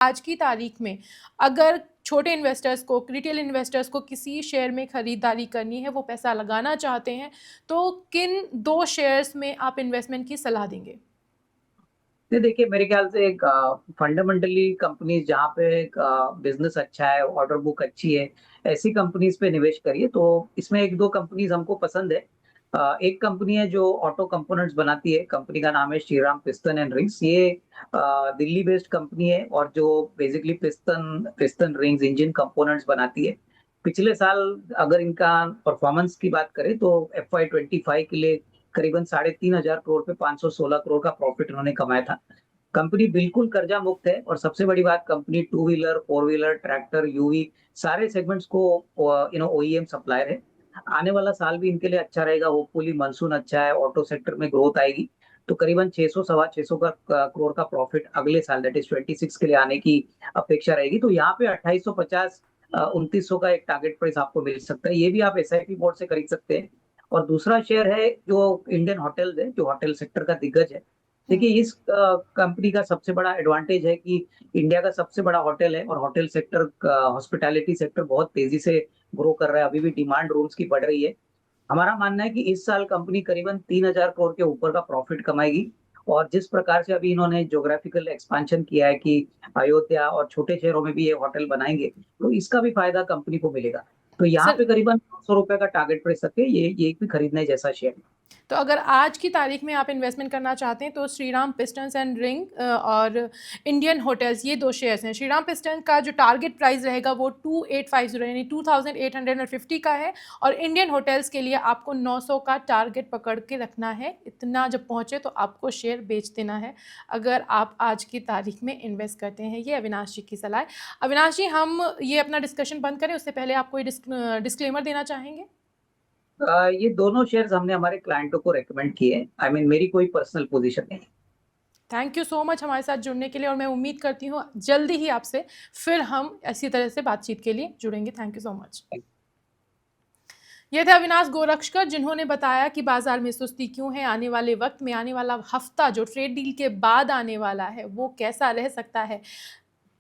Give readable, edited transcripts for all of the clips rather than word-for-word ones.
आज की तारीख में अगर छोटे इन्वेस्टर्स को, रिटेल इन्वेस्टर्स को किसी शेयर में खरीदारी करनी है, वो पैसा लगाना चाहते हैं, तो किन 2 शेयर्स में आप इन्वेस्टमेंट की सलाह देंगे? नहीं, देखिए मेरे ख्याल से एक फंडामेंटली कंपनीज जहाँ पे एक बिजनेस अच्छा है, ऑर्डर बुक अच्छी है, ऐसी कंपनीज पे निवेश करिए। तो इसमें एक दो कंपनीज हमको पसंद है। एक कंपनी है जो ऑटो कंपोनेंट्स बनाती है, कंपनी का नाम है श्रीराम पिस्टन एंड रिंग्स। ये दिल्ली बेस्ड कंपनी है और जो basically piston piston rings engine components बनाती है। पिछले साल अगर इनका परफॉर्मेंस की बात करें तो FY 25 के लिए करीबन 3,500 करोड़ पे 516 करोड़ का प्रॉफिट उन्होंने कमाया था। कंपनी बिल्कुल कर्जा मुक्त है और सबसे बड़ी बात, company two wheeler, four wheeler, tractor, UV सारे सेगमेंट्स को OEM सप्लायर है। आने वाला साल भी इनके लिए अच्छा रहेगा। होपफुली मानसून अच्छा है, ऑटो सेक्टर में ग्रोथ आएगी, तो करीबन 600 सवा 600 का करोड़ का प्रॉफिट अगले साल दैट इज 26 के लिए आने की अपेक्षा रहेगी। तो यहाँ पे 2850 2900 का एक टारगेट प्राइस आपको मिल सकता है। ये भी आप SIP बोर्ड से खरीद सकते हैं। और दूसरा शेयर है जो इंडियन होटल्स है, जो होटल सेक्टर का दिग्गज है। हुँ। देखिए इस कंपनी का सबसे बड़ा एडवांटेज है कि इंडिया का सबसे बड़ा होटल है और होटल सेक्टर, हॉस्पिटैलिटी सेक्टर बहुत तेजी से ग्रो कर रहा है। अभी भी डिमांड रूम्स की बढ़ रही है। हमारा मानना है कि इस साल कंपनी करीबन 3,000 करोड़ के ऊपर का प्रॉफिट कमाएगी। और जिस प्रकार से अभी इन्होंने ज्योग्राफिकल एक्सपांशन किया है कि अयोध्या और छोटे शहरों में भी ये होटल बनाएंगे, तो इसका भी फायदा कंपनी को मिलेगा। तो यहाँ सर, पे करीबन 900 रुपए का टारगेट प्राइस रखे, ये भी खरीदने जैसा शेयर है। तो अगर आज की तारीख में आप इन्वेस्टमेंट करना चाहते हैं तो श्रीराम पिस्टन्स एंड रिंग और इंडियन होटल्स, ये 2 शेयर्स हैं। श्रीराम पिस्टन का जो टारगेट प्राइस रहेगा वो 2850 यानी 2850 का है, और इंडियन होटल्स के लिए आपको 900 का टारगेट पकड़ के रखना है। इतना जब पहुंचे तो आपको शेयर बेच देना है अगर आप आज की तारीख में इन्वेस्ट करते हैं। ये अविनाश जी की सलाह है। अविनाश जी, हम ये अपना डिस्कशन बंद करें उससे पहले आप कोई डिस्क्लेमर देना चाहेंगे? ये दोनों शेयर्स हमने हमारे क्लाइंटों को रेकमेंड किए। आई मीन मेरी कोई पर्सनल पोजीशन नहीं। थैंक यू सो मच हमारे साथ जुड़ने के लिए, और मैं उम्मीद करती हूँ जल्दी ही आपसे फिर हम ऐसी तरह से बातचीत के लिए जुड़ेंगे। Thank you so much. ये थे अविनाश गोरक्षकर, जिन्होंने बताया कि बाजार में सुस्ती क्यों है, आने वाले वक्त में, आने वाला हफ्ता जो ट्रेड डील के बाद आने वाला है वो कैसा रह सकता है।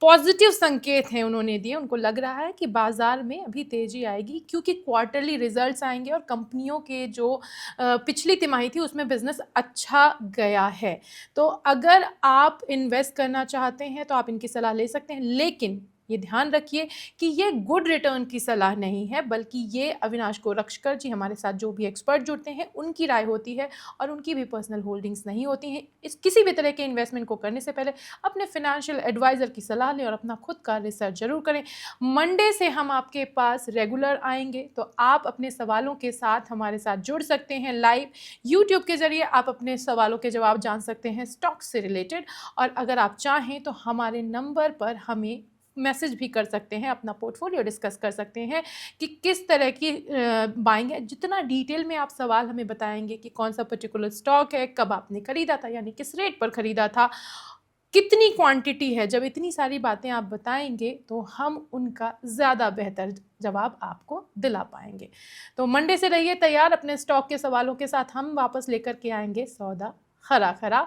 पॉजिटिव संकेत हैं उन्होंने दिए। उनको लग रहा है कि बाजार में अभी तेजी आएगी क्योंकि क्वार्टरली रिजल्ट्स आएंगे और कंपनियों के जो पिछली तिमाही थी उसमें बिजनेस अच्छा गया है। तो अगर आप इन्वेस्ट करना चाहते हैं तो आप इनकी सलाह ले सकते हैं, लेकिन ये ध्यान रखिए कि ये गुड रिटर्न की सलाह नहीं है, बल्कि ये अविनाश गोरक्षकर जी, हमारे साथ जो भी एक्सपर्ट जुड़ते हैं उनकी राय होती है और उनकी भी पर्सनल होल्डिंग्स नहीं होती हैं। इस किसी भी तरह के इन्वेस्टमेंट को करने से पहले अपने फाइनेंशियल एडवाइज़र की सलाह लें और अपना खुद का रिसर्च ज़रूर करें। मंडे से हम आपके पास रेगुलर आएंगे, तो आप अपने सवालों के साथ हमारे साथ जुड़ सकते हैं लाइव यूट्यूब के ज़रिए। आप अपने सवालों के जवाब जान सकते हैं स्टॉक से रिलेटेड, और अगर आप चाहें तो हमारे नंबर पर हमें मैसेज भी कर सकते हैं, अपना पोर्टफोलियो डिस्कस कर सकते हैं कि किस तरह की बाइंग है। जितना डिटेल में आप सवाल हमें बताएंगे कि कौन सा पर्टिकुलर स्टॉक है, कब आपने खरीदा था यानी किस रेट पर खरीदा था, कितनी क्वांटिटी है, जब इतनी सारी बातें आप बताएंगे तो हम उनका ज़्यादा बेहतर जवाब आपको दिला पाएंगे। तो मंडे से रहिए तैयार, अपने स्टॉक के सवालों के साथ हम वापस लेकर के आएंगे सौदा खरा खरा।